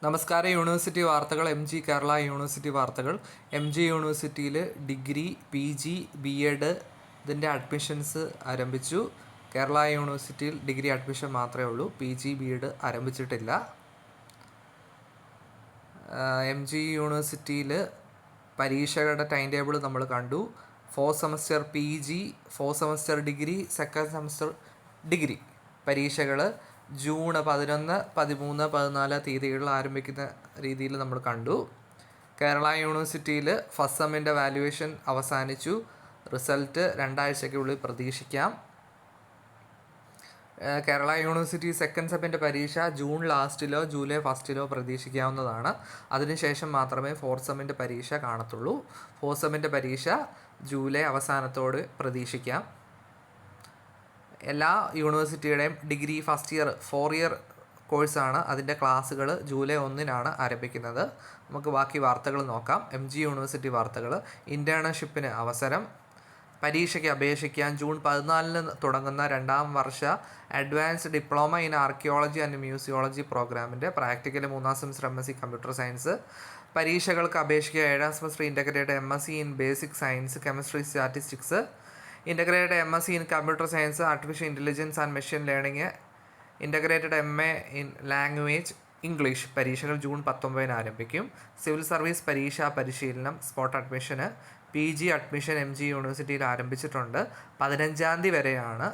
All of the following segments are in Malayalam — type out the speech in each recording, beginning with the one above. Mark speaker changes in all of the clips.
Speaker 1: നമസ്കാരം. യൂണിവേഴ്സിറ്റി വാർത്തകൾ. കേരള യൂണിവേഴ്സിറ്റി വാർത്തകൾ. യൂണിവേഴ്സിറ്റിയിൽ ഡിഗ്രി, PG, BEd ഇതിൻ്റെ അഡ്മിഷൻസ് ആരംഭിച്ചു. കേരള യൂണിവേഴ്സിറ്റിയിൽ ഡിഗ്രി അഡ്മിഷൻ മാത്രമേ ഉള്ളൂ. PG, BEd ആരംഭിച്ചിട്ടില്ല. യൂണിവേഴ്സിറ്റിയിൽ പരീക്ഷകളുടെ ടൈം ടേബിൾ നമ്മൾ കണ്ടു. 4 semester PG, 4 semester degree, 2nd semester degree പരീക്ഷകൾ ജൂൺ 11, 13, 14 തീയതികളിൽ ആരംഭിക്കുന്ന രീതിയിൽ നമ്മൾ കണ്ടു. കേരള യൂണിവേഴ്സിറ്റിയിൽ ഫസ്റ്റ് സെമ്മിൻ്റെ വാല്യുവേഷൻ അവസാനിച്ചു. റിസൾട്ട് 2 ആഴ്ചയ്ക്കുള്ളിൽ പ്രതീക്ഷിക്കാം. കേരള യൂണിവേഴ്സിറ്റി സെക്കൻഡ് സെമ്മിൻ്റെ പരീക്ഷ ജൂൺ ലാസ്റ്റിലോ ജൂലൈ ഫസ്റ്റിലോ പ്രതീക്ഷിക്കാവുന്നതാണ്. അതിനുശേഷം മാത്രമേ 4th സെമ്മിൻ്റെ പരീക്ഷ കാണത്തുള്ളൂ. 4th സെമ്മിൻ്റെ പരീക്ഷ ജൂലൈ അവസാനത്തോട് പ്രതീക്ഷിക്കാം. എല്ലാ യൂണിവേഴ്സിറ്റിയുടെയും ഡിഗ്രി ഫസ്റ്റ് ഇയർ 4 ഇയർ കോഴ്സാണ്. അതിൻ്റെ ക്ലാസ്സുകൾ ജൂലൈ 1 ആരംഭിക്കുന്നത്. നമുക്ക് ബാക്കി വാർത്തകൾ നോക്കാം. യൂണിവേഴ്സിറ്റി വാർത്തകൾ. ഇൻറ്റേൺഷിപ്പിന് അവസരം. പരീക്ഷയ്ക്ക് അപേക്ഷിക്കാൻ ജൂൺ 14 തുടങ്ങുന്ന 2ാം വർഷ advanced diploma in archaeology and museology പ്രോഗ്രാമിൻ്റെ പ്രാക്ടിക്കൽ 3ാം സെമസ്റ്റർ MSc കമ്പ്യൂട്ടർ സയൻസ്. പരീക്ഷകൾക്ക് അപേക്ഷിക്കുക 7ാം semester integrated MSc in basic science, chemistry, statistics, integrated MSc in computer science, artificial intelligence and machine learning, integrated MA in language English പരീക്ഷകൾ ജൂൺ 19 ആരംഭിക്കും. സിവിൽ സർവീസ് പരീക്ഷാ പരിശീലനം, സ്പോട്ട് അഡ്മിഷന്. PG അഡ്മിഷൻ യൂണിവേഴ്സിറ്റിയിൽ ആരംഭിച്ചിട്ടുണ്ട്. 15-ാം തീയതി വരെയാണ്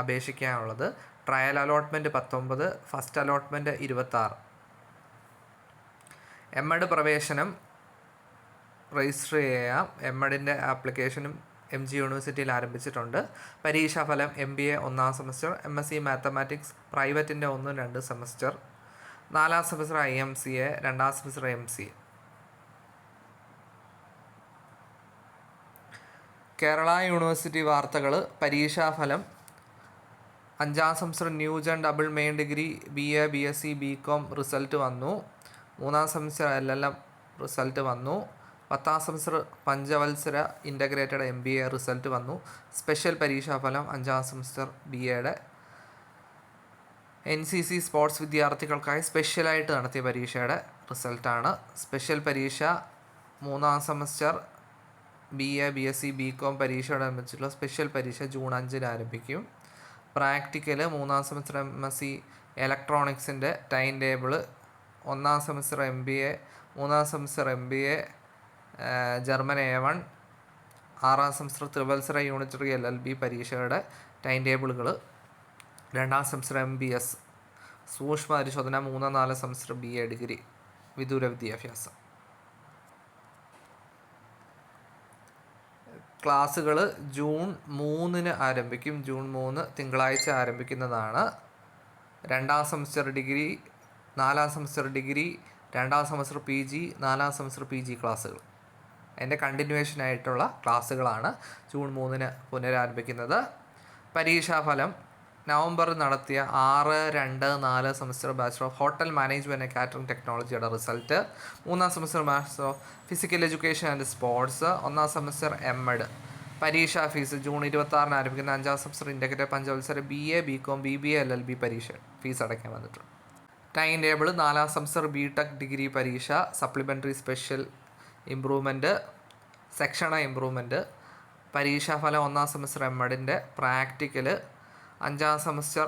Speaker 1: അപേക്ഷിക്കാനുള്ളത്. Trial allotment 19, first allotment 26. MEd പ്രവേശനം രജിസ്റ്റർ ചെയ്യാം. MEdൻ്റെ ആപ്ലിക്കേഷനും യൂണിവേഴ്സിറ്റിയിൽ ആരംഭിച്ചിട്ടുണ്ട്. പരീക്ഷാഫലം MBA 1ാം സെമസ്റ്റർ, MSc മാത്തമാറ്റിക്സ് പ്രൈവറ്റിൻ്റെ 1, 2 സെമസ്റ്റർ, 4ാം സെമസ്റ്റർ IMCA, 2ാം സെമസ്റ്റർ MCA. കേരള യൂണിവേഴ്സിറ്റി വാർത്തകൾ. പരീക്ഷാഫലം 5ാം semester new gen double main degree BA, BSc, BCom result വന്നു. 3ാം സെമസ്റ്റർ LLM റിസൾട്ട് വന്നു. 10ാം സെമസ്റ്റർ പഞ്ചവത്സര ഇൻ്റഗ്രേറ്റഡ് MBA റിസൾട്ട് വന്നു. സ്പെഷ്യൽ പരീക്ഷാഫലം 5ാം സെമസ്റ്റർ BAയുടെ NCC സ്പോർട്സ് വിദ്യാർത്ഥികൾക്കായി സ്പെഷ്യലായിട്ട് നടത്തിയ പരീക്ഷയുടെ റിസൾട്ടാണ്. സ്പെഷ്യൽ പരീക്ഷ 3ാം സെമസ്റ്റർ BA, BSc, BCom പരീക്ഷയോടനുബന്ധിച്ചുള്ള സ്പെഷ്യൽ പരീക്ഷ ജൂൺ 5 ആരംഭിക്കും. പ്രാക്ടിക്കൽ 3ാം സെമസ്റ്റർ MSc ഇലക്ട്രോണിക്സിൻ്റെ ടൈം ടേബിൾ 1ാം സെമസ്റ്റർ MBA, 3ാം സെമസ്റ്റർ MBA ജർമ്മൻ A1, 6ാം സെമസ്റ്റർ ത്രിവത്സര യൂണിറ്ററി LLB പരീക്ഷകളുടെ ടൈം ടേബിളുകൾ. 2ാം സെമസ്റ്റർ MBS സൂക്ഷ്മ പരിശോധന, 3, 4 സെമസ്റ്റർ BA ഡിഗ്രി വിദൂര വിദ്യാഭ്യാസം. ക്ലാസ്സുകൾ ജൂൺ 3 ആരംഭിക്കും. ജൂൺ 3 തിങ്കളാഴ്ച ആരംഭിക്കുന്നതാണ്. 2ാം semester degree, 4ാം semester degree, 2ാം semester PG, 4ാം semester PG ക്ലാസ്സുകൾ അതിൻ്റെ കണ്ടിന്യൂവേഷനായിട്ടുള്ള ക്ലാസ്സുകളാണ് ജൂൺ 3 പുനരാരംഭിക്കുന്നത്. പരീക്ഷാഫലം നവംബറിൽ നടത്തിയ 6, 2, 4 semester bachelor of hotel management and catering ടെക്നോളജിയുടെ റിസൾട്ട്. 3ാം semester master of physical education and sports. 1ാം സെമസ്റ്റർ MEd. പരീക്ഷാ ഫീസ് ജൂൺ 26 ആരംഭിക്കുന്ന 5ാം സെമസ്റ്റർ ഇൻ്റഗ്രേറ്റഡ് പഞ്ചവത്സര BA, BCom, BBA, LLB പരീക്ഷ ഫീസ് അടയ്ക്കാൻ വന്നിട്ടുണ്ട്. ടൈം ടേബിൾ 4ാം സെമസ്റ്റർ BTech ഡിഗ്രി പരീക്ഷ, സപ്ലിമെൻ്ററി സ്പെഷ്യൽ ഇംപ്രൂവ്മെൻറ്റ്, സെക്ഷണ ഇംപ്രൂവ്മെൻറ്റ്. പരീക്ഷാഫലം 1ാം സെമസ്റ്റർ MEdൻ്റെ പ്രാക്ടിക്കൽ, 5ാം സെമസ്റ്റർ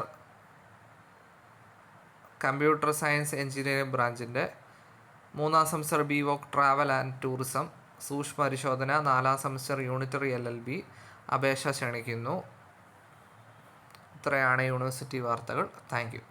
Speaker 1: കമ്പ്യൂട്ടർ സയൻസ് എഞ്ചിനീയറിംഗ് ബ്രാഞ്ചിൻ്റെ, 3ാം semester BVoc travel and tourism സൂക്ഷ്മ പരിശോധന, 4ാം സെമസ്റ്റർ യൂണിറ്ററി LLB അപേക്ഷ ക്ഷണിക്കുന്നു. ഇത്രയാണ് യൂണിവേഴ്സിറ്റി വാർത്തകൾ. Thank you.